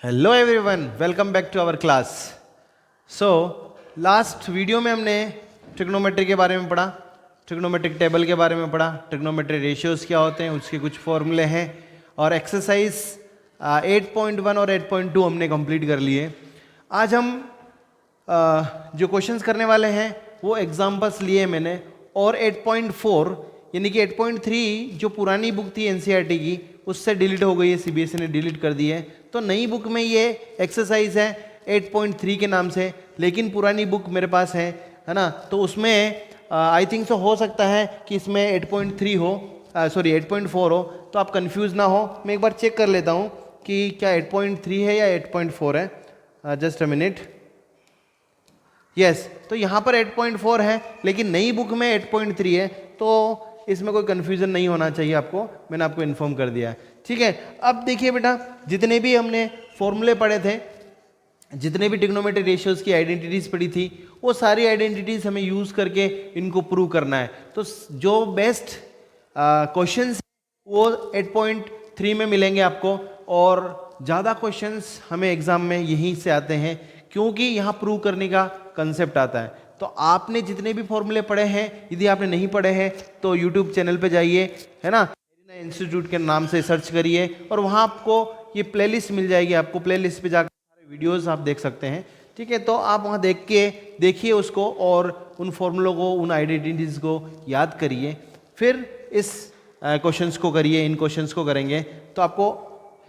Hello everyone, welcome back to our class. So last video में हमने trigonometry के बारे में पढ़ा, ट्रिग्नोमेट्रिक टेबल के बारे में पढ़ा, ट्रिग्नोमेट्री रेशियोज क्या होते हैं, उसके कुछ फॉर्मूले हैं और एक्सरसाइज 8.1 और 8.2 हमने कंप्लीट कर लिए। आज हम जो क्वेश्चंस करने वाले हैं वो एग्जाम्पल्स लिए मैंने, और 8.4 यानी कि 8.3 जो पुरानी बुक थी एनसीईआरटी की उससे डिलीट हो गई है, सीबीएसई ने डिलीट कर दी है। तो नई बुक में ये एक्सरसाइज है 8.3 के नाम से, लेकिन पुरानी बुक मेरे पास है ना, तो उसमें आई थिंक सो हो सकता है कि इसमें 8.3 हो, सॉरी 8.4 हो, तो आप कंफ्यूज ना हो। मैं एक बार चेक कर लेता हूँ कि क्या 8.3 है या 8.4 है। Just a minute. यस, तो यहाँ पर 8.4 है, लेकिन नई बुक में 8.3 है, तो इसमें कोई कंफ्यूजन नहीं होना चाहिए आपको, मैंने आपको इन्फॉर्म कर दिया है। ठीक है, अब देखिए बेटा, जितने भी हमने फॉर्मूले पढ़े थे, जितने भी ट्रिग्नोमेट्री रेशियोज की आइडेंटिटीज पढ़ी थी, वो सारी आइडेंटिटीज हमें यूज करके इनको प्रूव करना है। तो जो बेस्ट क्वेश्चंस वो 8.3 में मिलेंगे आपको, और ज़्यादा क्वेश्चंस हमें एग्जाम में यहीं से आते हैं, क्योंकि यहाँ प्रूव करने का कंसेप्ट आता है। तो आपने जितने भी फॉर्मूले पढ़े हैं, यदि आपने नहीं पढ़े हैं तो यूट्यूब चैनल पे जाइए, है ना, इंस्टीट्यूट के नाम से सर्च करिए और वहाँ आपको ये प्लेलिस्ट मिल जाएगी। आपको प्लेलिस्ट पे जाकर सारे वीडियोस आप देख सकते हैं। ठीक है, तो आप वहाँ देख के देखिए उसको और उन फॉर्मूलों को, उन आइडेंटिटीज को याद करिए, फिर इस क्वेश्चंस को करिए। इन क्वेश्चंस को करेंगे तो आपको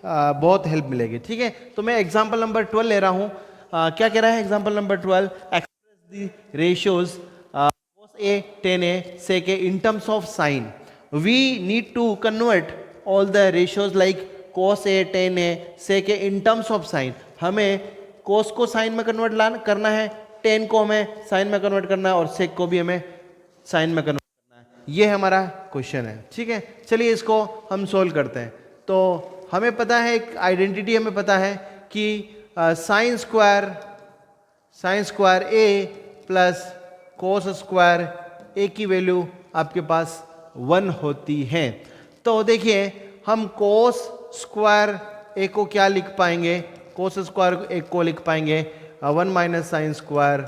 बहुत हेल्प मिलेगी। ठीक है, तो मैं एग्जाम्पल नंबर 12 ले रहा हूँ। क्या कह रहा है example number 12? Express the ratios cos a tan a sec a in terms of sign. We need to convert all the ratios like cos a tan a sec a in terms of sign. हमें cos को sin में convert करना है, tan को हमें sin में convert करना है और sec को भी हमें sin में कन्वर्ट करना है। ये हमारा क्वेश्चन है। ठीक है, चलिए इसको हम सोल्व करते हैं। तो हमें पता है, एक आइडेंटिटी हमें पता है कि sign square A plus cos square ए की वैल्यू आपके पास 1 होती है। तो देखिए, हम कोस स्क्वायर ए को क्या लिख पाएंगे? कोस स्क्वायर ए को लिख पाएंगे 1 माइनस साइन स्क्वायर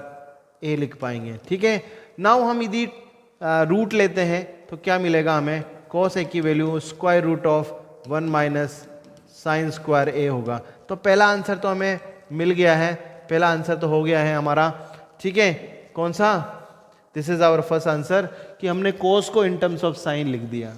ए लिख पाएंगे। ठीक है, नाउ हम यदि रूट लेते हैं तो क्या मिलेगा हमें? कोस ए की value square root of 1 minus sine square A होगा। तो पहला आंसर तो हमें मिल गया है, पहला आंसर तो हो गया है हमारा। ठीक है, कौन सा? This is our first answer, कि हमने कोस को इन टर्म्स ऑफ साइन लिख दिया।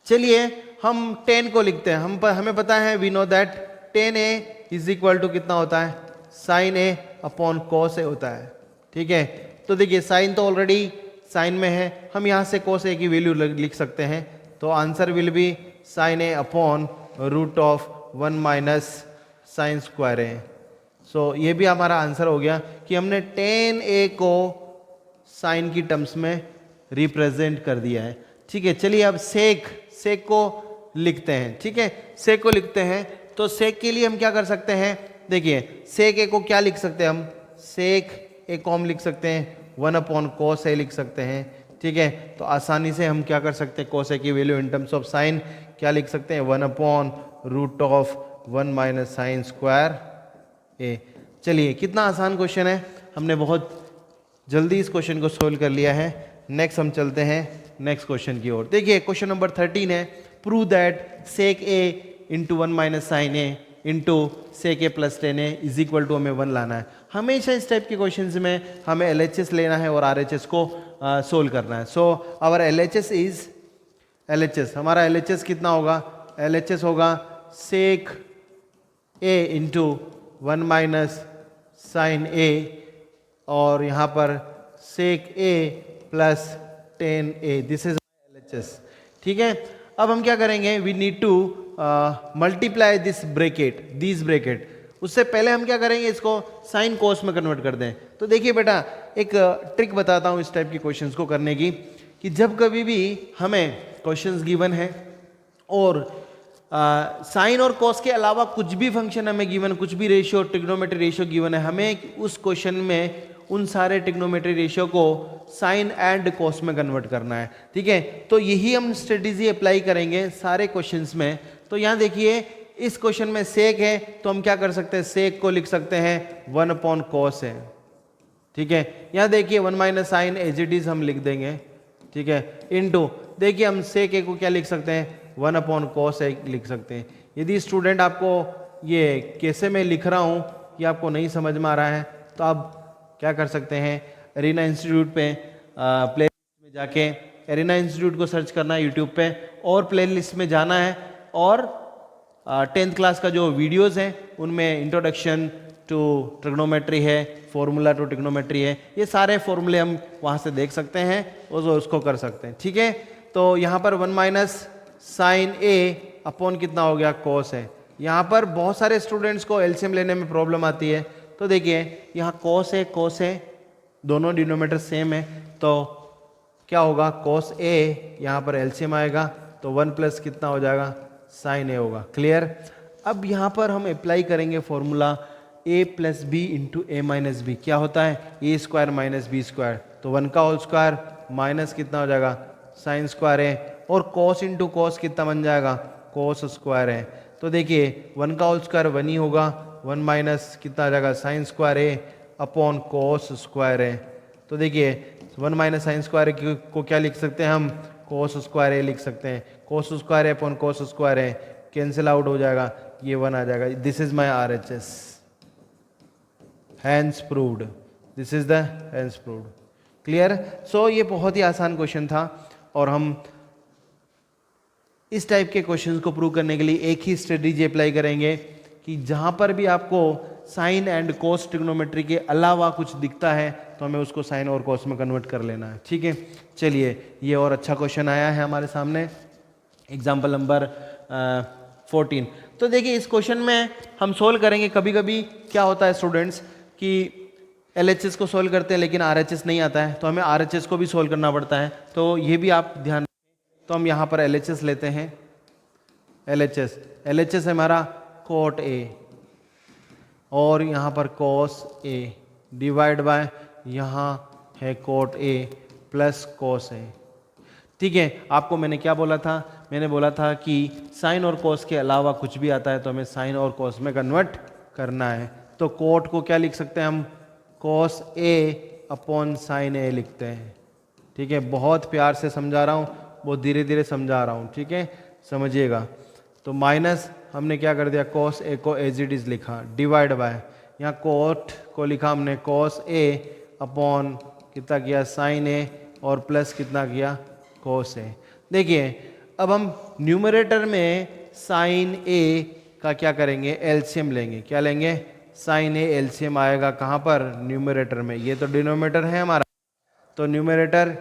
चलिए हम tan को लिखते हैं। हमें पता है, we know that tan a is equal to कितना होता है? Sine a upon cos a होता है। ठीक है, तो देखिए साइन तो ऑलरेडी साइन में है, हम यहाँ से cos a की वैल्यू लिख सकते हैं। तो answer will be sine a upon root of 1 minus sine square A. So ये भी हमारा आंसर हो गया कि हमने tan a को साइन की टर्म्स में रिप्रेजेंट कर दिया है। ठीक है, चलिए अब सेक को लिखते हैं। ठीक है, सेक को लिखते हैं, तो सेक के लिए हम क्या कर सकते हैं? देखिए, सेक ए को क्या लिख सकते हैं हम? सेक ए को हम लिख सकते हैं 1 अपॉन कोस ए लिख सकते हैं। ठीक है, तो आसानी से हम क्या कर सकते हैं? कोस ए की value in terms of sine क्या लिख सकते हैं? 1 upon root of 1 minus sine square A. चलिए, कितना आसान क्वेश्चन है, हमने बहुत जल्दी इस क्वेश्चन को सोल्व कर लिया है। नेक्स्ट हम चलते हैं नेक्स्ट क्वेश्चन की ओर। देखिए, क्वेश्चन नंबर 13 है, prove that sec A into 1 minus sine A into sec A plus tan A is equal to हमें 1 लाना है। हमेशा इस टाइप के क्वेश्चन में हमें LHS लेना है और RHS को सोल्व करना है। सो आवर LHS इज हमारा LHS कितना होगा? LHS होगा sec A into 1 minus sine A, और यहाँ पर sec A plus tan A. This is LHS। ठीक है, अब हम क्या करेंगे? We need to multiply this bracket. उससे पहले हम क्या करेंगे? इसको साइन कोस में कन्वर्ट कर दें। तो देखिए बेटा, एक ट्रिक बताता हूँ इस टाइप के क्वेश्चंस को करने की, कि जब कभी भी हमें क्वेश्चंस गिवन है और साइन और कॉस के अलावा कुछ भी फंक्शन हमें गिवन, कुछ भी रेशियो, ट्रिग्नोमेट्री रेशियो गिवन है, हमें उस क्वेश्चन में उन सारे ट्रिग्नोमेट्री रेशियो को साइन एंड कॉस में कन्वर्ट करना है। ठीक है, तो यही हम स्ट्रेटेजी अप्लाई करेंगे सारे क्वेश्चंस में। तो यहाँ देखिए, इस क्वेश्चन में सेक है तो हम क्या कर सकते हैं, सेक को लिख सकते हैं 1/cos है। ठीक है, यहाँ देखिए 1 minus sine as it is हम लिख देंगे। ठीक है, इनटू देखिए हम सेक ए को क्या लिख सकते हैं, 1/cos ए लिख सकते हैं। यदि स्टूडेंट आपको ये कैसे मैं लिख रहा हूँ ये आपको नहीं समझ में आ रहा है तो आप क्या कर सकते हैं, एरिना इंस्टीट्यूट पे प्ले में जाके एरिना इंस्टीट्यूट को सर्च करना है यूट्यूब पे और प्ले लिस्ट में जाना है और 10th क्लास का जो वीडियोस हैं उनमें इंट्रोडक्शन टू ट्रिग्नोमेट्री है, फॉर्मूला टू ट्रिग्नोमेट्री है, ये सारे फॉर्मूले हम वहाँ से देख सकते हैं और उसको कर सकते हैं। ठीक है, तो यहाँ पर 1 माइनस साइन ए अपॉन कितना हो गया, कॉस है। यहाँ पर बहुत सारे स्टूडेंट्स को एलसीएम लेने में प्रॉब्लम आती है, तो देखिए यहाँ कॉस है, दोनों डिनोमिनेटर सेम है, तो क्या होगा, कॉस ए यहाँ पर एलसीएम आएगा तो 1 प्लस कितना हो जाएगा, साइन ए होगा। क्लियर। अब यहाँ पर हम अप्लाई करेंगे formula a plus B into A minus B. क्या होता है, A square minus B square, तो 1 का होल स्क्वायर माइनस कितना हो जाएगा, साइन स्क्वायर है, और कॉस इंटू कॉस कितना बन जाएगा, कॉस स्क्वायर है। तो देखिए 1 का होल स्क्वायर 1 ही होगा, 1 माइनस कितना आ जाएगा, साइन स्क्वायर है अपॉन कॉस स्क्वायर है। तो देखिए 1 माइनस साइन स्क्वायर को क्या लिख सकते हैं हम, कॉस स्क्वायर ए लिख सकते हैं। कॉस स्क्वायर है अपॉन कॉस स्क्वायर है, कैंसिल आउट हो जाएगा, ये 1 आ जाएगा। This is my RHS, hence proved, this is the hence proved. Clear. So ये बहुत ही आसान क्वेश्चन था और हम इस टाइप के क्वेश्चंस को प्रूव करने के लिए एक ही स्ट्रेटेजी अप्लाई करेंगे कि जहां पर भी आपको साइन एंड कोस ट्रिग्नोमेट्री के अलावा कुछ दिखता है तो हमें उसको साइन और कोस में कन्वर्ट कर लेना है। ठीक है, चलिए ये और अच्छा क्वेश्चन आया है हमारे सामने, एग्जाम्पल नंबर 14। तो देखिए इस क्वेश्चन में हम सोल्व करेंगे, कभी कभी क्या होता है स्टूडेंट्स कि LHS को सोल्व करते हैं लेकिन RHS नहीं आता है, तो हमें RHS को भी सोल्व करना पड़ता है, तो ये भी आप ध्यान रखें। तो हम यहाँ पर LHS लेते हैं, LHS है हमारा कोट A और यहाँ पर कॉस A डिवाइड बाय यहाँ है cot A plus cos A। ठीक है, आपको मैंने क्या बोला था, मैंने बोला था कि साइन और कॉस के अलावा कुछ भी आता है तो हमें साइन और कॉस में कन्वर्ट करना है। तो कोट को क्या लिख सकते हैं हम, cos A upon sine A लिखते हैं। ठीक है, बहुत प्यार से समझा रहा हूँ, बहुत धीरे धीरे समझा रहा हूँ। ठीक है, समझिएगा। तो माइनस हमने क्या कर दिया, कॉस A को एज इट इज लिखा, डिवाइड बाय यहाँ कोट को लिखा हमने कॉस A अपॉन कितना किया, साइन A, और प्लस कितना किया, कॉस A। देखिए अब हम न्यूमरेटर में साइन A का क्या करेंगे, एलसीएम लेंगे। क्या लेंगे, साइन A एलसीएम आएगा कहाँ पर, न्यूमरेटर में। ये तो डिनोमिनेटर है हमारा, तो न्यूमरेटर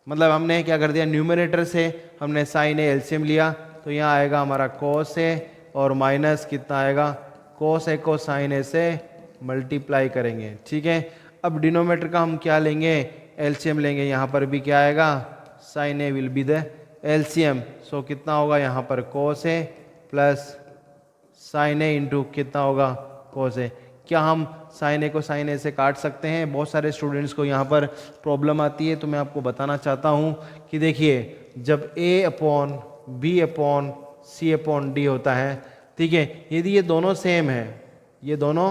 मतलब हमने क्या कर दिया, न्यूमरेटर से हमने साइन A एलसीएम लिया, तो यहाँ आएगा हमारा कॉस A और माइनस कितना आएगा, कॉस A को साइन A से मल्टीप्लाई करेंगे। ठीक है, अब डिनोमिनेटर का हम क्या लेंगे, एलसीएम लेंगे। यहाँ पर भी क्या आएगा, sine A will be the LCM, so कितना होगा यहाँ पर cos A plus sine A into कितना होगा, कॉस A। क्या हम साइन A को साइन A से काट सकते हैं, बहुत सारे स्टूडेंट्स को यहाँ पर प्रॉब्लम आती है, तो मैं आपको बताना चाहता हूँ कि देखिए जब A upon B upon C upon D होता है, ठीक है, यदि ये दोनों सेम है, ये दोनों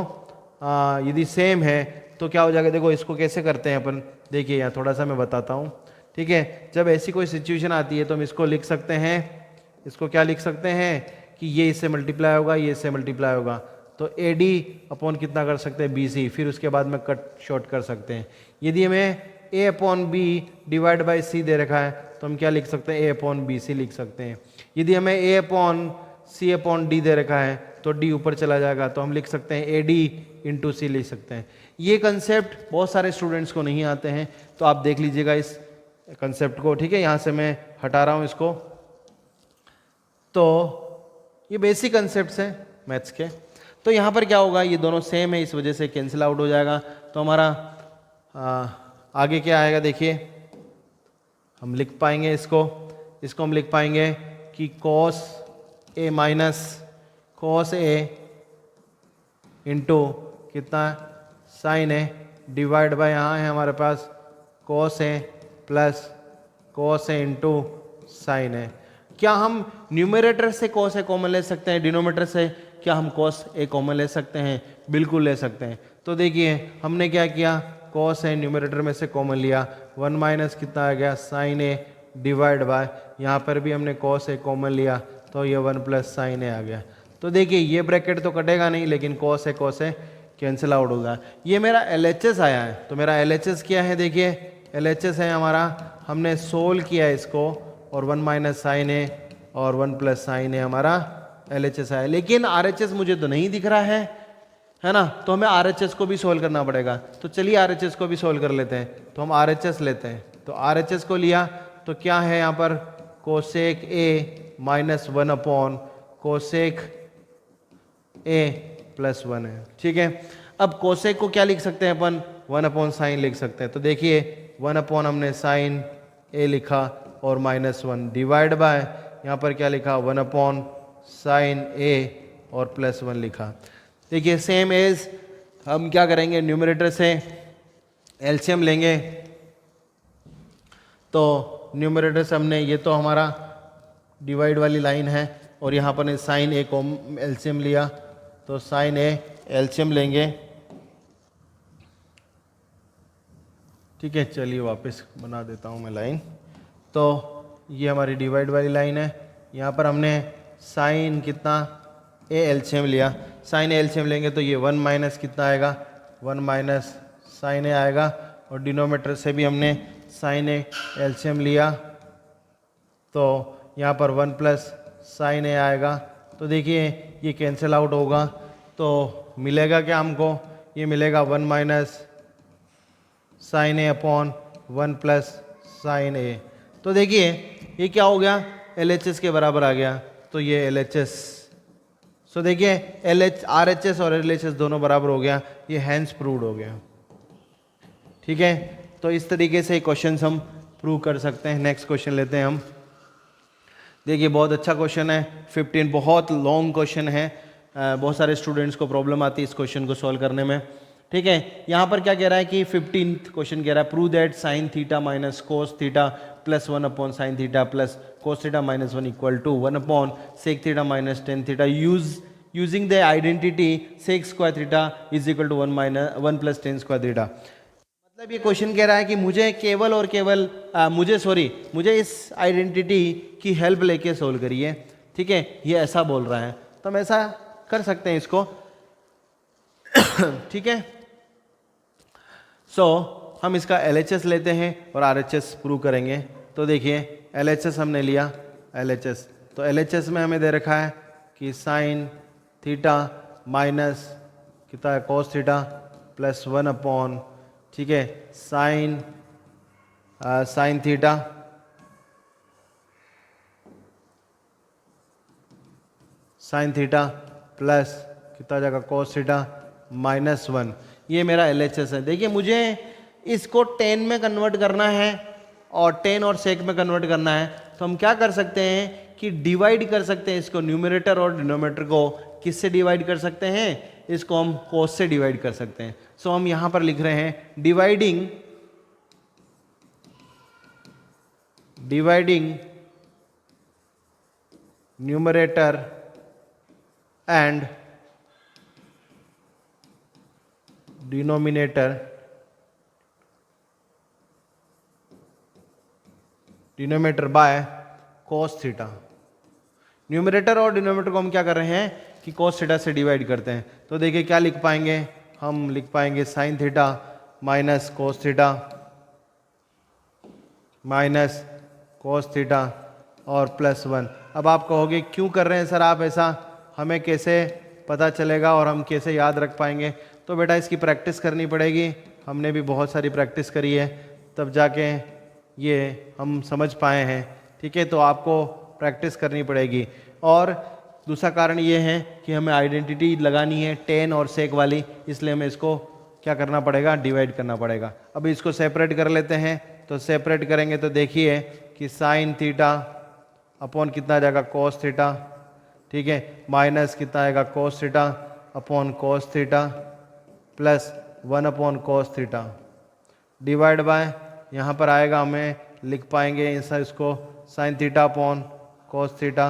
यदि सेम है तो क्या हो जाएगा, देखो इसको कैसे करते हैं अपन, देखिए यहाँ थोड़ा सा मैं बताता हूँ। ठीक है, जब ऐसी कोई सिचुएशन आती है तो हम इसको लिख सकते हैं, इसको क्या लिख सकते हैं कि ये इससे मल्टीप्लाई होगा, ये इससे मल्टीप्लाई होगा, तो AD अपॉन कितना कर सकते हैं, BC, फिर उसके बाद में कट शॉर्ट कर सकते हैं। यदि हमें A upon B divide by C दे रखा है तो हम क्या लिख सकते हैं, A अपॉन BC लिख सकते हैं। यदि हमें A upon C upon D दे रखा है तो D ऊपर चला जाएगा, तो हम लिख सकते हैं AD इंटू C लिख सकते हैं। ये कंसेप्ट बहुत सारे स्टूडेंट्स को नहीं आते हैं, तो आप देख लीजिएगा इस कंसेप्ट को। ठीक है, यहाँ से मैं हटा रहा हूँ इसको। तो ये बेसिक कंसेप्ट्स हैं मैथ्स के। तो यहाँ पर क्या होगा, ये दोनों सेम है, इस वजह से कैंसिल आउट हो जाएगा। तो हमारा आगे क्या आएगा, देखिए हम लिख पाएंगे इसको हम लिख पाएंगे कि cos A minus cos A into कितना, साइन A डिवाइड बाय यहाँ है हमारे पास cos A plus cos A into sine A। क्या हम न्यूमरेटर से cos a कॉमन ले सकते हैं? डिनोमिनेटर से क्या हम cos a कॉमन ले सकते हैं? बिल्कुल ले सकते हैं। तो देखिए हमने क्या किया, cos a न्यूमरेटर में से कॉमन लिया, 1 माइनस कितना आ गया sin a डिवाइड बाय, यहाँ पर भी हमने cos a कॉमन लिया तो ये 1 प्लस sin a आ गया। तो देखिए ये ब्रैकेट तो कटेगा नहीं, लेकिन cos a कैंसिल आउट होगा। ये मेरा LHS आया है, तो मेरा LHS क्या है? देखिए LHS है हमारा, हमने सोल्व किया है इसको, और 1 माइनस sin a और 1 प्लस sin a हमारा LHS आया। लेकिन RHS मुझे तो नहीं दिख रहा है ना, तो हमें RHS को भी सोल्व करना पड़ेगा। तो चलिए RHS को भी सोल्व कर लेते हैं। तो हम RHS लेते हैं, तो RHS को लिया तो क्या है यहाँ पर, cosec a minus 1 upon cosec a plus 1 है। ठीक है, अब कोसेक को क्या लिख सकते हैं अपन, 1 अपॉन साइन लिख सकते हैं। तो देखिए 1 अपॉन हमने साइन a लिखा और माइनस 1 डिवाइड बाय, यहाँ पर क्या लिखा, 1 अपॉन साइन a और प्लस 1 लिखा। देखिए सेम एज हम क्या करेंगे, न्यूमरेटर से एलसीएम लेंगे। तो न्यूमरेटर से हमने, ये तो हमारा डिवाइड वाली लाइन है, और यहाँ पर साइन ए को एलसीएम लिया, तो साइन ए एलसीएम लेंगे। ठीक है, चलिए वापस बना देता हूँ मैं लाइन। तो ये हमारी डिवाइड वाली लाइन है, यहाँ पर हमने साइन कितना ए एलसीएम लिया, साइन ए एलसीएम लेंगे तो ये 1 माइनस कितना आएगा, 1 माइनस साइन ए आएगा, और डिनोमिनेटर से भी हमने साइन ए एलसीएम लिया, तो यहाँ पर 1 प्लस साइन ए आएगा। तो देखिए ये कैंसिल आउट होगा, तो मिलेगा क्या हमको, ये मिलेगा 1 माइनस साइन ए अपॉन 1 प्लस साइन ए। तो देखिए ये क्या हो गया, LHS के बराबर आ गया, तो ये LHS, सो देखिए RHS और LHS दोनों बराबर हो गया, ये हैंस प्रूव्ड हो गया। ठीक है, तो इस तरीके से क्वेश्चन हम प्रूव कर सकते हैं। नेक्स्ट क्वेश्चन लेते हैं हम। देखिए बहुत अच्छा क्वेश्चन है, 15 बहुत लॉन्ग क्वेश्चन है, बहुत सारे स्टूडेंट्स को प्रॉब्लम आती है इस क्वेश्चन को सॉल्व करने में। ठीक है, यहाँ पर क्या कह रहा है कि 15th क्वेश्चन कह रहा है, prove that sine theta minus cos theta plus 1 upon sine theta plus cos theta minus 1 equal to 1 upon sec theta minus tan theta using the identity sec square theta is equal to 1 plus tan square theta. मतलब ये question कह रहा है कि मुझे केवल और केवल मुझे इस आइडेंटिटी की हेल्प लेके सोल्व करिए। ठीक है, ये ऐसा बोल रहा है, तो हम ऐसा कर सकते हैं इसको। ठीक है, हम इसका LHS लेते हैं और RHS प्रूव करेंगे। तो देखिए LHS हमने लिया, LHS तो LHS में हमें दे रखा है कि साइन थीटा माइनस कितना है, कोस थीटा प्लस 1 अपॉन, ठीक है, साइन थीटा प्लस कितना जाएगा, कोस थीटा माइनस 1। ये मेरा LHS है। देखिए मुझे इसको 10 में कन्वर्ट करना है और 10 और सेक में कन्वर्ट करना है, तो हम क्या कर सकते हैं कि डिवाइड कर सकते हैं इसको, न्यूमरेटर और डिनोमिनेटर को किससे डिवाइड कर सकते हैं, इसको हम कोस से डिवाइड कर सकते हैं। सो हम यहां पर लिख रहे हैं dividing numerator and denominator by cos theta. Numerator और डिनोमिनेटर को हम क्या कर रहे हैं कि कोस थीटा से डिवाइड करते हैं। तो देखिए क्या लिख पाएंगे, हम लिख पाएंगे sign theta minus cos theta और प्लस 1। अब आप कहोगे क्यों कर रहे हैं सर आप ऐसा, हमें कैसे पता चलेगा और हम कैसे याद रख पाएंगे। तो बेटा इसकी प्रैक्टिस करनी पड़ेगी, हमने भी बहुत सारी प्रैक्टिस करी है, तब जाके ये हम समझ पाए हैं। ठीक है, तो आपको प्रैक्टिस करनी पड़ेगी। और दूसरा कारण ये है कि हमें आइडेंटिटी लगानी है 10 और सेक वाली, इसलिए हमें इसको क्या करना पड़ेगा, डिवाइड करना पड़ेगा। अभी इसको सेपरेट कर लेते हैं, तो सेपरेट करेंगे तो देखिए कि साइन थीटा अपॉन कितना आ जाएगा, कोस थीटा, ठीक है, माइनस कितना आएगा, कोस theta upon cos theta plus 1 upon cos theta divide by, यहाँ पर आएगा हमें लिख पाएंगे इसको sine theta upon cos theta,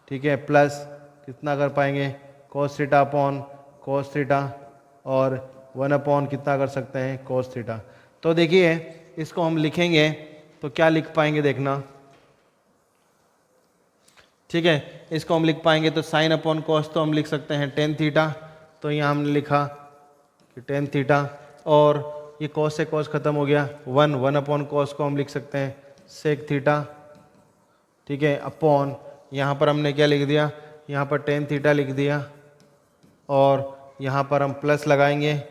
ठीक है, प्लस कितना कर पाएंगे cos theta upon cos theta, और 1 अपॉन कितना कर सकते हैं कॉस थीटा। तो देखिए इसको हम लिखेंगे तो क्या लिख पाएंगे देखना, ठीक है, इसको हम लिख पाएंगे तो साइन अपॉन कॉस तो हम लिख सकते हैं टेन थीटा, तो यहाँ हमने लिखा कि टेन थीटा, और ये कॉस से कॉस खत्म हो गया, 1 अपॉन कॉस को हम लिख सकते हैं सेक थीटा, ठीक है, अपॉन यहाँ पर हमने क्या लिख दिया, यहाँ पर टेन थीटा लिख दिया, और यहाँ पर हम प्लस लगाएंगे,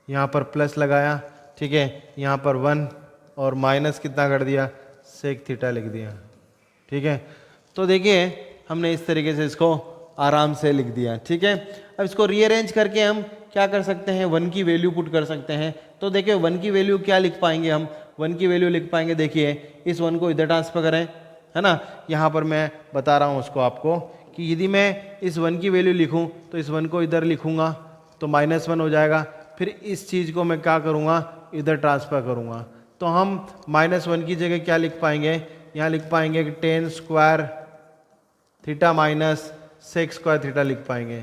यहाँ पर प्लस लगाया, ठीक है, यहाँ पर 1 और माइनस कितना कर दिया सेक थीटा लिख दिया, ठीक है। तो देखिए हमने इस तरीके से इसको आराम से लिख दिया, ठीक है। अब इसको रीअरेंज करके हम क्या कर सकते हैं, 1 की वैल्यू पुट कर सकते हैं। तो देखिए 1 की वैल्यू क्या लिख पाएंगे हम, 1 की वैल्यू लिख पाएंगे, देखिए इस 1 को इधर ट्रांसफर करें, है ना, यहाँ पर मैं बता रहा हूँ उसको आपको कि यदि मैं इस 1 की वैल्यू लिखूँ तो इस 1 को इधर लिखूँगा तो -1 हो जाएगा, फिर इस चीज़ को मैं क्या करूँगा इधर ट्रांसफ़र करूँगा, तो हम -1 की जगह क्या लिख पाएंगे, यहाँ लिख पाएंगे कि tan square theta minus sec square theta लिख पाएंगे,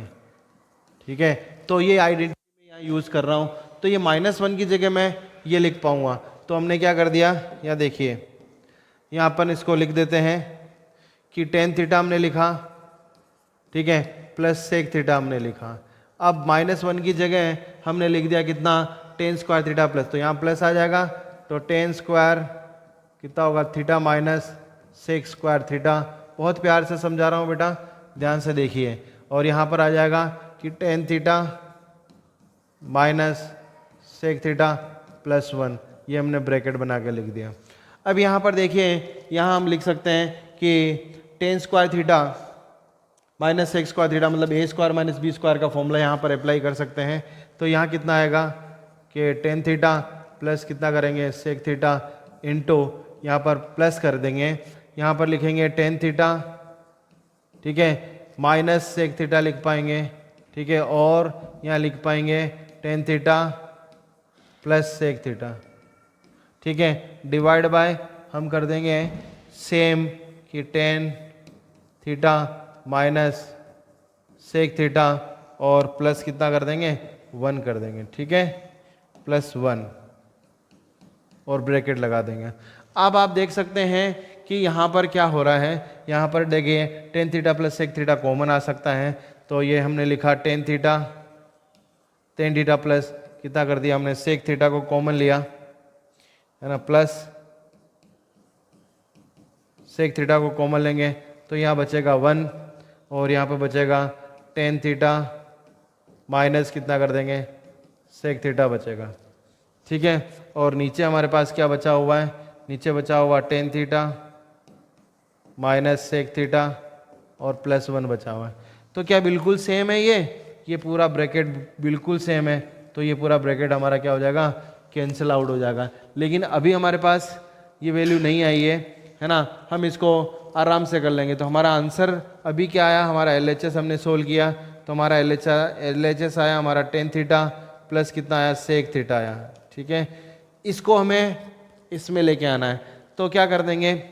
ठीक है। तो ये आइडेंटिटी मैं यहाँ यूज़ कर रहा हूँ, तो ये -1 की जगह मैं ये लिख पाऊँगा। तो हमने क्या कर दिया, यहाँ देखिए यहाँ अपन इसको लिख देते हैं कि टेन थीटा हमने लिखा, ठीक है, प्लस सेक थीटा हमने लिखा। अब -1 की जगह हमने लिख दिया कितना टेन स्क्वायर थीटा प्लस, तो यहाँ प्लस आ जाएगा, तो टेन स्क्वायर कितना होगा theta minus sec square theta. बहुत प्यार से समझा रहा हूँ बेटा, ध्यान से देखिए, और यहाँ पर आ जाएगा कि tan theta minus sec theta plus 1, ये हमने ब्रैकेट बना के लिख दिया। अब यहाँ पर देखिए यहाँ हम लिख सकते हैं कि tan square theta minus sec square theta मतलब A square minus B square का फॉर्मूला यहाँ पर अप्लाई कर सकते हैं। तो यहाँ कितना आएगा कि टेन थीटा प्लस कितना करेंगे सेक थीटा इंटू यहाँ पर प्लस कर देंगे, यहाँ पर लिखेंगे टेन थीटा, ठीक है, माइनस सेक थीटा लिख पाएंगे, ठीक है, और यहाँ लिख पाएंगे tan theta plus sec theta, ठीक है, डिवाइड बाय हम कर देंगे सेम कि tan theta minus sec theta और प्लस कितना कर देंगे 1 कर देंगे, ठीक है, प्लस 1 और ब्रैकेट लगा देंगे। अब आप देख सकते हैं कि यहाँ पर क्या हो रहा है, यहाँ पर देखिए tan theta plus sec theta common आ सकता है, तो ये हमने लिखा टेन थीटा प्लस कितना कर दिया हमने सेक थीटा को कॉमन लिया, है ना, प्लस सेक थीटा को कॉमन लेंगे तो यहाँ बचेगा 1 और यहाँ पे बचेगा टेन थीटा माइनस कितना कर देंगे सेक थीटा बचेगा, ठीक है। और नीचे हमारे पास क्या बचा हुआ है, नीचे बचा हुआ tan theta minus sec theta और प्लस 1 बचा हुआ है। तो क्या बिल्कुल सेम है, ये पूरा ब्रैकेट बिल्कुल सेम है, तो ये पूरा ब्रैकेट हमारा क्या हो जाएगा कैंसिल आउट हो जाएगा। लेकिन अभी हमारे पास ये वैल्यू नहीं आई है ना, हम इसको आराम से कर लेंगे। तो हमारा आंसर अभी क्या आया, हमारा LHS हमने सोल्व किया तो हमारा LHS आया हमारा टेन थीटा प्लस कितना आया सेक थीटा आया, ठीक है। इसको हमें इसमें लेके आना है, तो क्या कर देंगे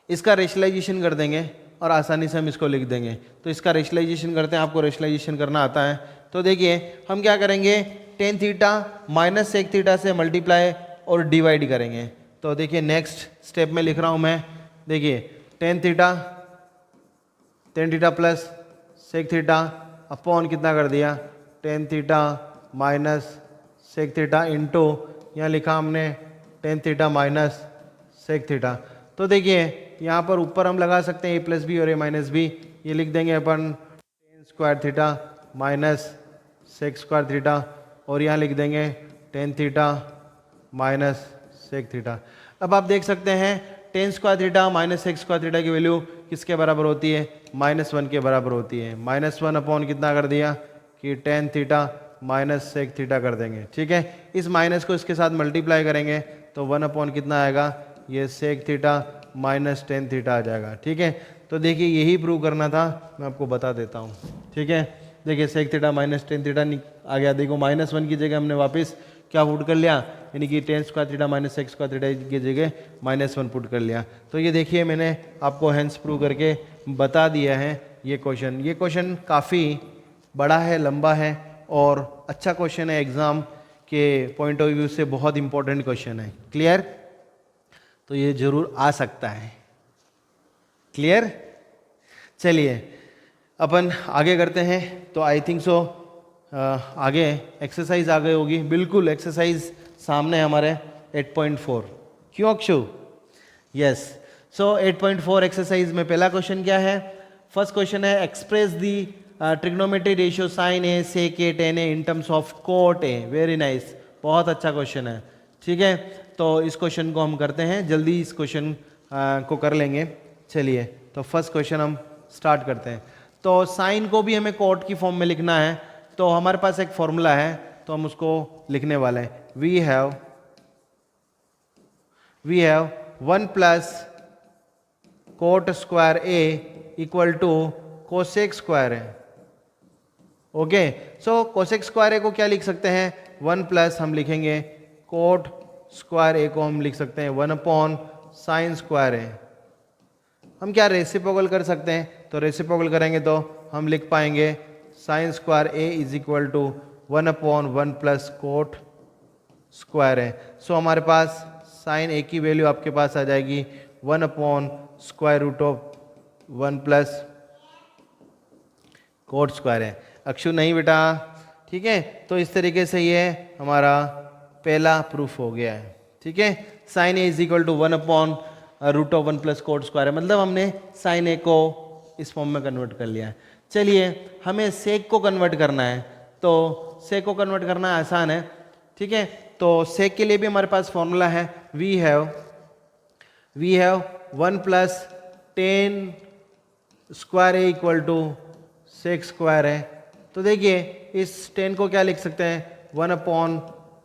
इसका रेशनलाइजेशन कर देंगे और आसानी से हम इसको लिख देंगे। तो इसका रेशनलाइजेशन करते हैं, आपको रेशनलाइजेशन करना आता है। तो देखिए हम क्या करेंगे tan theta minus sec theta से मल्टीप्लाई और डिवाइड करेंगे। तो देखिए नेक्स्ट स्टेप में लिख रहा हूँ मैं, देखिए tan theta plus sec theta upon कितना कर दिया tan theta minus sec theta into यहाँ लिखा हमने tan theta minus sec theta. तो देखिए यहाँ पर ऊपर हम लगा सकते हैं ए प्लस बी और ए माइनस बी, ये लिख देंगे अपन tan square theta minus sec square theta और यहाँ लिख देंगे tan theta minus sec theta. अब आप देख सकते हैं tan square theta minus sec square theta की वैल्यू किसके बराबर होती है -1 के बराबर होती है। -1 अपॉन कितना कर दिया कि tan theta minus sec theta कर देंगे, ठीक है। इस माइनस को इसके साथ मल्टीप्लाई करेंगे तो 1 अपॉन कितना आएगा ये sec theta minus tan theta आ जाएगा, ठीक है। तो देखिए यही प्रूव करना था, मैं आपको बता देता हूँ, ठीक है। देखिए sec theta minus tan theta आ गया, देखो -1 की जगह हमने वापस क्या पुट कर लिया, यानी कि tan square theta minus sec square theta की जगह -1 पुट कर लिया। तो ये देखिए मैंने आपको हैंस प्रूव करके बता दिया है ये क्वेश्चन काफ़ी बड़ा है, लंबा है और अच्छा क्वेश्चन है, एग्ज़ाम के पॉइंट ऑफ व्यू से बहुत इंपॉर्टेंट क्वेश्चन है। क्लियर? तो ये जरूर आ सकता है। क्लियर? चलिए अपन आगे करते हैं। तो आई थिंक सो आगे एक्सरसाइज आ गई होगी। बिल्कुल, एक्सरसाइज सामने हमारे 8.4। क्यों अक्षु? यस। सो 8.4 एक्सरसाइज में पहला क्वेश्चन क्या है? फर्स्ट क्वेश्चन है express the trigonometry ratio sine A sec A tan A in terms of cot A. Very nice, बहुत अच्छा क्वेश्चन है। ठीक है, तो इस क्वेश्चन को हम करते हैं, जल्दी इस क्वेश्चन को कर लेंगे। चलिए, तो फर्स्ट क्वेश्चन हम स्टार्ट करते हैं। तो साइन को भी हमें कोट की फॉर्म में लिखना है, तो हमारे पास एक फॉर्मूला है, तो हम उसको लिखने वाले हैं। We have 1 plus cot square A equal to cosec square है। Okay, so cosec square A को क्या लिख सकते हैं? 1 प्लस हम लिखेंगे कोट स्क्वायर ए को हम लिख सकते हैं 1 अपॉन साइन स्क्वायर ए। हम क्या रेसिप्रोकल कर सकते हैं? तो रेसिप्रोकल करेंगे तो हम लिख पाएंगे sine square A is equal to 1 upon 1 plus cot square A. So हमारे पास साइन ए की वैल्यू आपके पास आ जाएगी 1 upon square root of 1 plus cot square है। अक्षु नहीं बेटा, ठीक है। तो इस तरीके से ये हमारा पहला प्रूफ हो गया है। ठीक है, sine A is equal to 1 upon root of 1 plus cot square है, मतलब हमने साइन ए को इस फॉर्म में कन्वर्ट कर लिया है। चलिए, हमें सेक को कन्वर्ट करना है, तो सेक को कन्वर्ट करना आसान है। ठीक है, तो सेक के लिए भी हमारे पास फॉर्मूला है। We have 1 plus tan square A equal to sec square है। तो देखिए, इस 10 को क्या लिख सकते हैं? 1 अपॉन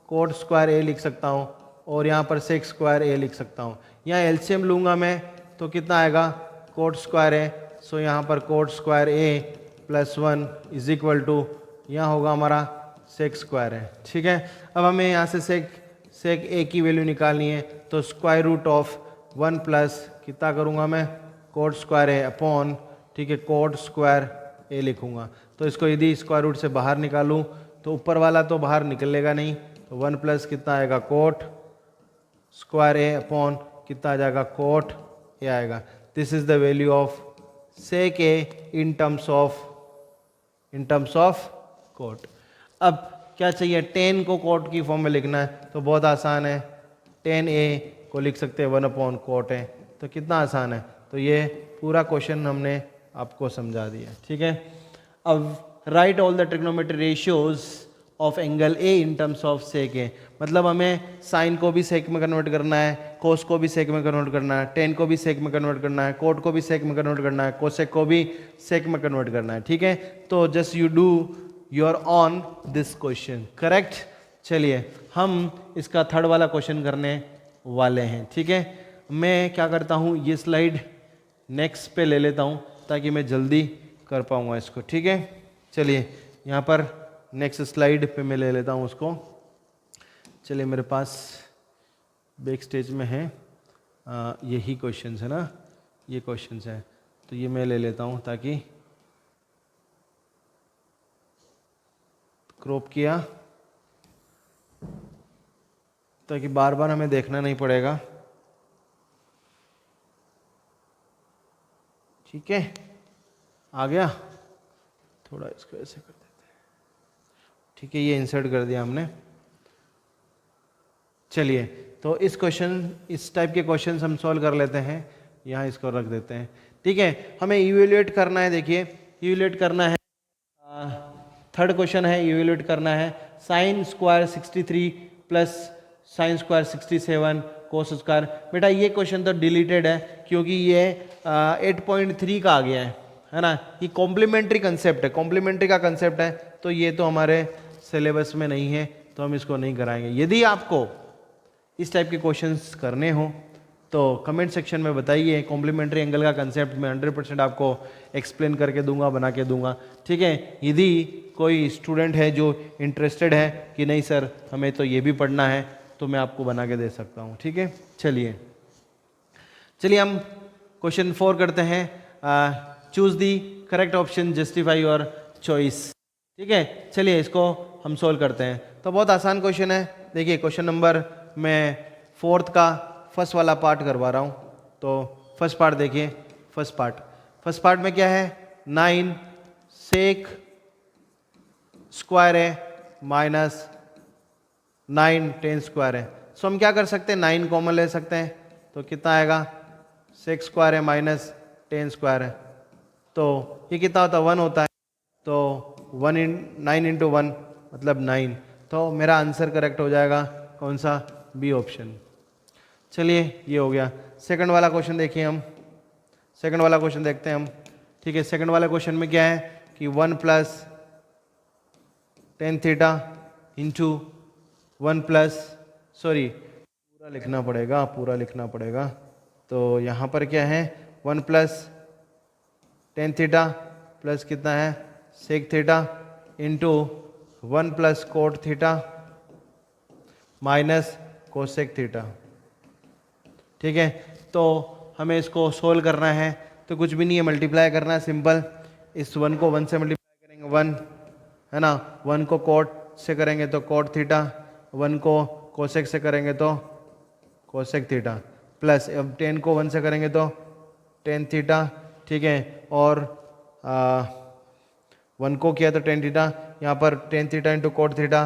कोट स्क्वायर ए लिख सकता हूँ, और यहाँ पर सेक स्क्वायर ए लिख सकता हूँ। यहाँ एलसीएम लूँगा मैं, तो कितना आएगा? Coat square A. सो यहाँ पर cot square A plus 1 is equal to, यहाँ होगा हमारा सेक स्क्वायर है। ठीक है, अब हमें यहाँ से सेक ए की वैल्यू निकालनी है, तो स्क्वायर रूट ऑफ 1 प्लस कितना करूँगा मैं? कोट स्क्वायर ए अपॉन, ठीक है, कोट स्क्वायर ए लिखूँगा। तो इसको यदि स्क्वायर रूट से बाहर निकालूँ तो ऊपर वाला तो बाहर निकलेगा नहीं, तो 1 प्लस कितना आएगा? कोट स्क्वायर ए अपॉन कितना आ जाएगा? कोट ए आएगा। This is the value of sec A in terms of cot. अब क्या चाहिए? 10 को कोट की फॉर्म में लिखना है, तो बहुत आसान है। 10 ए को लिख सकते हैं 1 अपॉन कोट ए, तो कितना आसान है। तो ये पूरा क्वेश्चन हमने आपको समझा दिया। ठीक है, अब write all the trigonometry ratios of angle A in terms of sec A, मतलब हमें साइन को भी सेक में कन्वर्ट करना है, कोस को भी सेक में कन्वर्ट करना है, टेन को भी सेक में कन्वर्ट करना है, कोट को भी सेक में कन्वर्ट करना है, कोसेक को भी सेक में कन्वर्ट करना है। ठीक है, तो just you do your on this question. Correct? चलिए, हम इसका थर्ड वाला क्वेश्चन करने वाले हैं। ठीक है, मैं क्या करता हूँ, ये स्लाइड नेक्स्ट पे ले लेता हूँ ताकि मैं जल्दी कर पाऊँगा इसको। ठीक है, चलिए यहाँ पर नेक्स्ट स्लाइड पे मैं ले लेता हूँ उसको। चलिए, मेरे पास बैक स्टेज में है यही क्वेश्चंस है ना, ये क्वेश्चंस हैं, तो ये मैं ले लेता हूँ ताकि क्रॉप किया, ताकि बार बार हमें देखना नहीं पड़ेगा। ठीक है, आ गया? थोड़ा इसको ऐसे कर देते हैं। ठीक है, ये इंसर्ट कर दिया हमने। चलिए, तो इस टाइप के क्वेश्चन हम सॉल्व कर लेते हैं। यहाँ इसको रख देते हैं। ठीक है, हमें इवेल्युएट करना है। देखिए, इवेल्युएट करना है, थर्ड क्वेश्चन है, इवेल्युएट करना है sine square 63 plus sine square 67 cos square. बेटा ये क्वेश्चन तो डिलीटेड है, क्योंकि ये 8.3 का आ गया है ना। ये कॉम्प्लीमेंट्री कंसेप्ट है, कॉम्प्लीमेंट्री का कंसेप्ट है, तो ये तो हमारे सिलेबस में नहीं है, तो हम इसको नहीं कराएंगे। यदि आपको इस टाइप के क्वेश्चंस करने हो तो कमेंट सेक्शन में बताइए। कॉम्प्लीमेंट्री एंगल का कंसेप्ट मैं 100% आपको एक्सप्लेन करके दूंगा, बना के दूंगा, ठीक है। यदि कोई स्टूडेंट है जो इंटरेस्टेड है कि नहीं सर हमें तो ये भी पढ़ना है, तो मैं आपको बना के दे सकता हूँ, ठीक है। चलिए हम क्वेश्चन 4 करते हैं। Choose the correct option, justify your choice, ठीक है। चलिए इसको हम सोल्व करते हैं। तो बहुत आसान क्वेश्चन है। देखिए क्वेश्चन नंबर मैं 4th का फर्स्ट वाला पार्ट करवा रहा हूँ। तो फर्स्ट पार्ट देखिए। फर्स्ट पार्ट में क्या है, 9 सेक स्क्वायर है माइनस 9 10 स्क्वायर है। सो हम क्या कर सकते हैं, 9 कॉमन ले सकते हैं। तो कितना आएगा, सेक स्क्वायर है माइनस 10 स्क्वायर है। तो ये कितना होता है, 1 होता है। तो 9 इंटू 1 मतलब 9। तो मेरा आंसर करेक्ट हो जाएगा कौन सा, बी ऑप्शन। चलिए ये हो गया। सेकंड वाला क्वेश्चन देखिए हम। सेकंड वाला क्वेश्चन देखते हैं हम, ठीक है। सेकंड वाला क्वेश्चन में क्या है कि 1 plus tan theta into 1 plus, sorry पूरा लिखना पड़ेगा। तो यहाँ पर क्या है, 1 प्लस टेन थीटा प्लस कितना है sec theta into 1 plus cot theta minus cosec theta, ठीक है। तो हमें इसको सोल्व करना है। तो कुछ भी नहीं है, मल्टीप्लाई करना है, सिंपल। इस 1 को 1 से मल्टीप्लाई करेंगे 1, है ना। 1 को कोट से करेंगे तो कोट थीटा, 1 को कोसेक से करेंगे तो कोसेक थीटा, प्लस अब 10 को 1 से करेंगे तो टेन थीटा, ठीक है। और 1 को किया तो टेन थीटा, यहाँ पर tan theta into cot theta.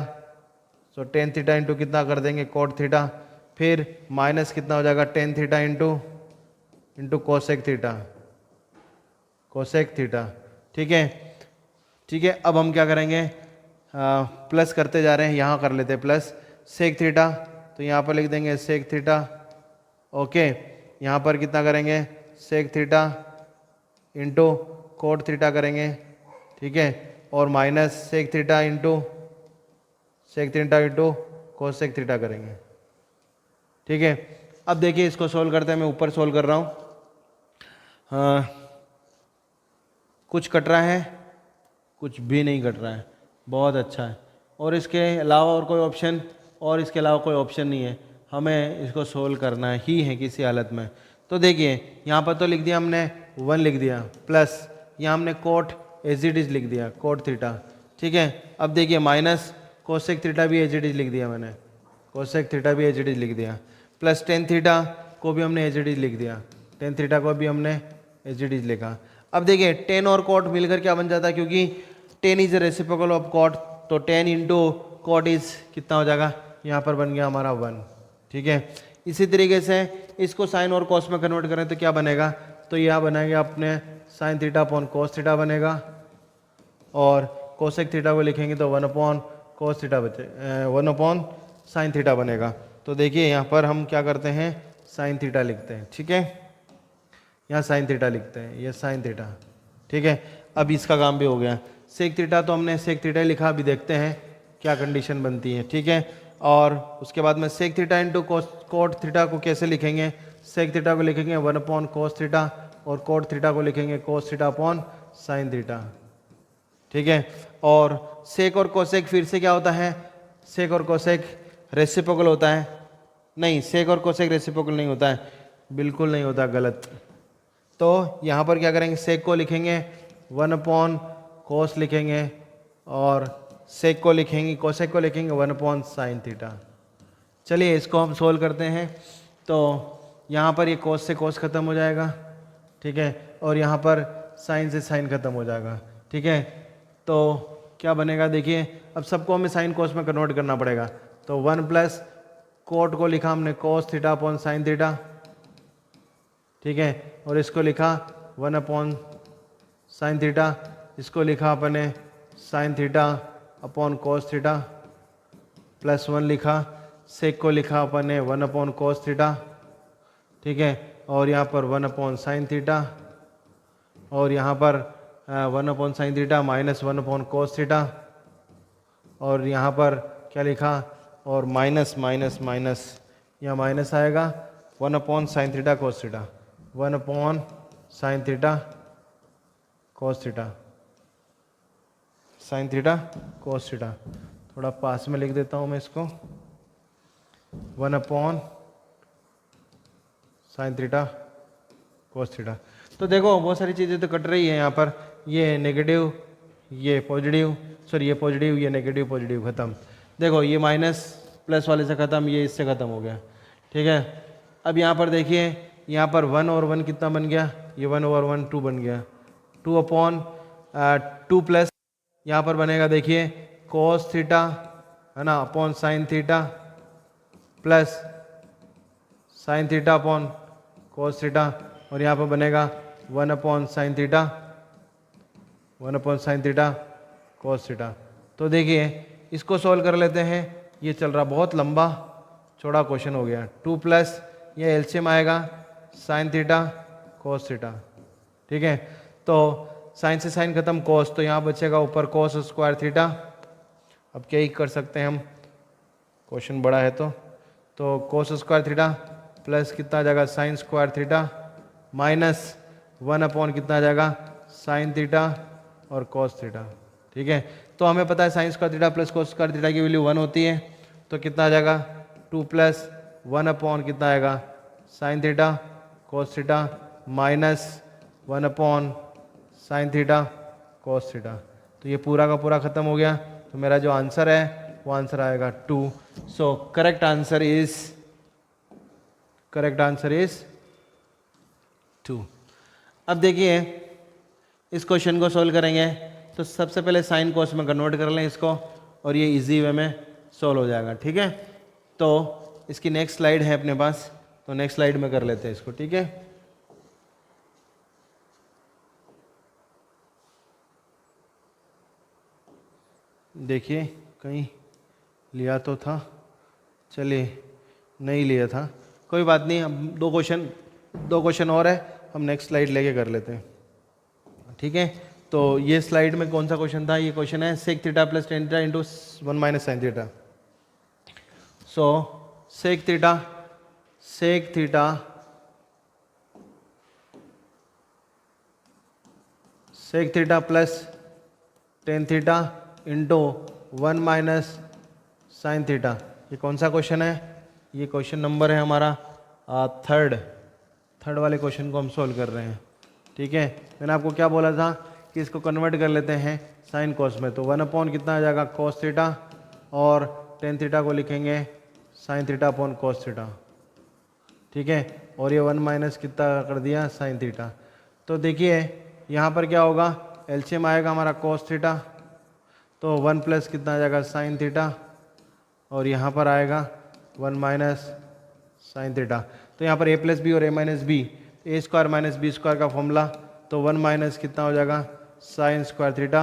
So tan theta into कितना कर देंगे, कोट थीटा। फिर माइनस कितना हो जाएगा, ten theta into cosec theta, ठीक है। अब हम क्या करेंगे, प्लस करते जा रहे हैं, यहाँ कर लेते हैं प्लस सेक थीटा। तो यहाँ पर लिख देंगे सेक थीटा, ओके। यहाँ पर कितना करेंगे, sec theta into cot theta करेंगे, ठीक है। और minus sec theta into cosec theta करेंगे, ठीक है। अब देखिए इसको सोल्व करते हैं। मैं ऊपर सोल्व कर रहा हूँ। कुछ कट रहा है, कुछ भी नहीं कट रहा है, बहुत अच्छा है। और इसके अलावा और कोई ऑप्शन, और इसके अलावा कोई ऑप्शन नहीं है। हमें इसको सोल्व करना ही है किसी हालत में। तो देखिए यहाँ पर तो लिख दिया हमने 1 लिख दिया, प्लस यहाँ हमने कोट एज इट इज लिख दिया, कोट थीटा, ठीक है। अब देखिए माइनस कोसेक थीटा भी एज इट इज लिख दिया मैंने, कोसेक थीटा भी एज इट इज लिख दिया, प्लस टेन थीटा को भी हमने एज इट इज लिख दिया, टेन थीटा को भी हमने एज इट इज लिखा। अब देखिए टेन और कोट मिलकर क्या बन जाता है, क्योंकि tan is a reciprocal of cot, तो टेन इंटू कोट इज कितना हो जाएगा, यहाँ पर बन गया हमारा 1, ठीक है। इसी तरीके से इसको साइन और कॉस में कन्वर्ट करें तो क्या बनेगा, तो यह बनेगा अपने sine theta upon cos theta बनेगा, और कोसेक थीटा को लिखेंगे तो 1 अपॉन कोस थीटा बचे 1 अपॉन साइन थीटा बनेगा। तो देखिए यहाँ पर हम क्या करते हैं, साइन थीटा लिखते हैं, ठीक है। यहाँ साइन थीटा लिखते हैं, ये साइन थीटा, ठीक है। अब इसका काम भी हो गया। सेक थीटा तो हमने सेक थीटा लिखा, अभी देखते हैं क्या कंडीशन बनती है, ठीक है। और उसके बाद में sec theta into cot theta को कैसे लिखेंगे, सेक थीटा को लिखेंगे 1 अपॉन कोस थीटा, और कोट थीटा को लिखेंगे cos theta upon sine theta, ठीक है। और सेक और कोसेक फिर से क्या होता है, सेक और कोसेक रेसिप्रोकल होता है, नहीं सेक और कोसेक रेसिप्रोकल नहीं होता है, बिल्कुल नहीं होता, गलत। तो यहाँ पर क्या करेंगे, सेक को लिखेंगे 1 अपॉन कोस लिखेंगे, और सेक को लिखेंगे, कोसेक को लिखेंगे 1 अपॉन साइन थीटा। चलिए इसको हम सोल्व करते हैं। तो यहाँ पर ये कोस से कोस खत्म हो जाएगा, ठीक है, और यहाँ पर साइन से साइन खत्म हो जाएगा, ठीक है। तो क्या बनेगा, देखिए अब सबको हमें साइन कोस में कन्वर्ट करना पड़ेगा। तो 1 प्लस कोट को लिखा हमने कोस थीटा अपॉन साइन थीटा, ठीक है, और इसको लिखा 1 अपॉन साइन थीटा, इसको लिखा अपने sine theta upon cos theta, plus 1 लिखा, सेक को लिखा अपने 1 अपॉन कोस थीटा, ठीक है, और यहाँ पर 1 अपॉन साइन थीटा, और यहाँ पर 1 upon sine theta minus 1 upon cos theta, और यहाँ पर क्या लिखा, और माइनस माइनस माइनस, यहाँ माइनस आएगा, 1 upon sine theta cos theta, 1 upon sine theta cos theta, sine theta cos theta. थोड़ा पास में लिख देता हूँ मैं इसको, 1 upon sine theta cos theta. तो देखो बहुत सारी चीज़ें तो कट रही है यहाँ पर, ये नेगेटिव, ये पॉजिटिव, सॉरी ये पॉजिटिव, ये नेगेटिव, पॉजिटिव, ख़त्म। देखो ये माइनस प्लस वाले से ख़त्म, ये इससे ख़त्म हो गया, ठीक है। अब यहाँ पर देखिए, यहाँ पर 1 और 1 कितना बन गया, ये 1 ओवर 1 2 बन गया, 2 अपॉन 2 प्लस यहाँ पर बनेगा देखिए कोस थीटा, है ना, upon sine theta plus sine theta upon cos theta, और यहाँ पर बनेगा 1 upon sine theta, 1 upon sine theta cos theta. तो देखिए इसको सॉल्व कर लेते हैं, ये चल रहा बहुत लंबा चौड़ा क्वेश्चन हो गया। 2 प्लस ये एलसीएम आएगा साइन थीटा कोस थीटा, ठीक है। तो साइन से साइन खत्म, कोस, तो यहाँ बचेगा ऊपर कोस स्क्वायर थीटा। अब क्या ही कर सकते हैं हम, क्वेश्चन बड़ा है तो कोस स्क्वायर थीटा प्लस कितना आ जाएगा sine square theta minus 1 upon कितना आ जाएगा साइन थीटा और कोस थीटा, ठीक है। तो हमें पता है sine square theta plus cos square theta की वैल्यू 1 होती है, तो कितना आ जाएगा 2 प्लस 1 अपॉन कितना आएगा sine theta cos theta minus 1 upon sine theta cos theta. तो ये पूरा का पूरा खत्म हो गया, तो मेरा जो आंसर है वो आंसर आएगा 2। So correct answer is 2। अब देखिए इस क्वेश्चन को सॉल्व करेंगे, तो सबसे पहले साइन कोस में कन्वर्ट कर लें इसको, और ये इजी वे में सॉल्व हो जाएगा, ठीक है। तो इसकी नेक्स्ट स्लाइड है अपने पास, तो नेक्स्ट स्लाइड में कर लेते हैं इसको, ठीक है। देखिए कहीं लिया तो था, चलिए नहीं लिया था, कोई बात नहीं। अब दो क्वेश्चन और है, हम नेक्स्ट स्लाइड लेके कर लेते हैं, ठीक है। तो ये स्लाइड में कौन सा क्वेश्चन था, ये क्वेश्चन है sec theta plus tan theta into 1 minus sine theta. So sec theta plus tan theta into 1 minus sine theta, ये कौन सा क्वेश्चन है, ये क्वेश्चन नंबर है हमारा थर्ड वाले क्वेश्चन को हम सॉल्व कर रहे हैं, ठीक है। मैंने आपको क्या बोला था कि इसको कन्वर्ट कर लेते हैं साइन कोस में, तो 1 अपॉन कितना आ जाएगा कोस थीटा, और टेन थीटा को लिखेंगे sine theta upon cos theta, ठीक है। और ये 1 माइनस कितना कर दिया साइन थीटा। तो देखिए यहाँ पर क्या होगा, एलसीएम आएगा हमारा कोस थीटा, तो 1 प्लस कितना आ जाएगा साइन थीटा, और यहाँ पर आएगा 1 माइनस साइन थीटा। तो यहाँ पर ए प्लस बी और ए माइनस बी, ए स्क्वायर माइनस बी स्क्वायर का फॉर्मूला, तो 1 माइनस कितना हो जाएगा sine square theta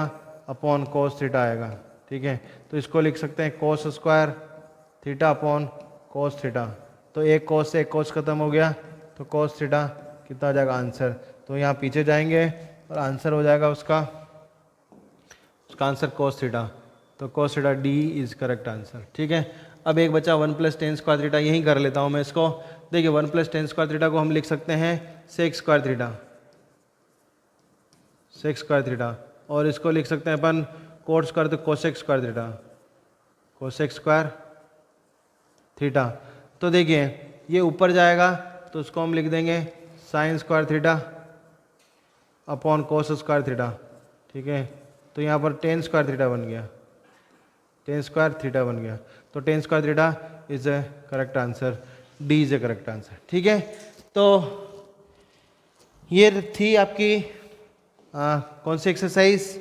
upon cos theta आएगा, ठीक है। तो इसको लिख सकते हैं cos square theta upon cos theta. तो एक कोस से एक कोस खत्म हो गया, तो कोस थीटा कितना हो जाएगा आंसर। तो यहाँ पीछे जाएंगे और आंसर हो जाएगा उसका आंसर कोस थीटा, तो cos theta D is correct answer, ठीक है। अब एक बचा 1 प्लस टेन स्क्वायर थीटा, यहीं कर लेता हूँ मैं इसको। देखिए 1 प्लस टेन स्क्वायर थीटा को हम लिख सकते हैं सेक स्क्वायर थीटा, और इसको लिख सकते हैं अपन कोट स्क्वायर, तो कोसेक स्क्वायर थीटा। तो देखिए ये ऊपर जाएगा, तो उसको हम लिख देंगे sine square theta upon cos square theta, ठीक है। तो यहाँ पर टेन स्क्वायर थीटा बन गया, तो ten square theta is A correct answer, D is A correct answer, ठीक है। तो ये थी आपकी कौन सी एक्सरसाइज,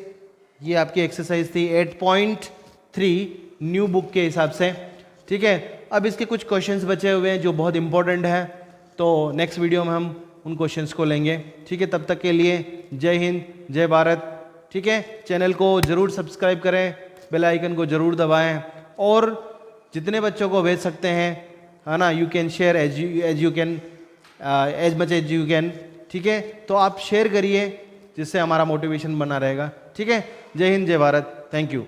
ये आपकी एक्सरसाइज थी 8.3 न्यू बुक के हिसाब से, ठीक है। अब इसके कुछ क्वेश्चंस बचे हुए हैं जो बहुत इंपॉर्टेंट है, तो नेक्स्ट वीडियो में हम उन क्वेश्चंस को लेंगे, ठीक है। तब तक के लिए जय हिंद, जय भारत, ठीक है। चैनल को ज़रूर सब्सक्राइब करें, बेल आइकन को ज़रूर दबाएं, और जितने बच्चों को भेज सकते हैं, है ना, you can share as much as you can, ठीक है। तो आप शेयर करिए, जिससे हमारा मोटिवेशन बना रहेगा, ठीक है। जय हिंद, जय भारत, थैंक यू।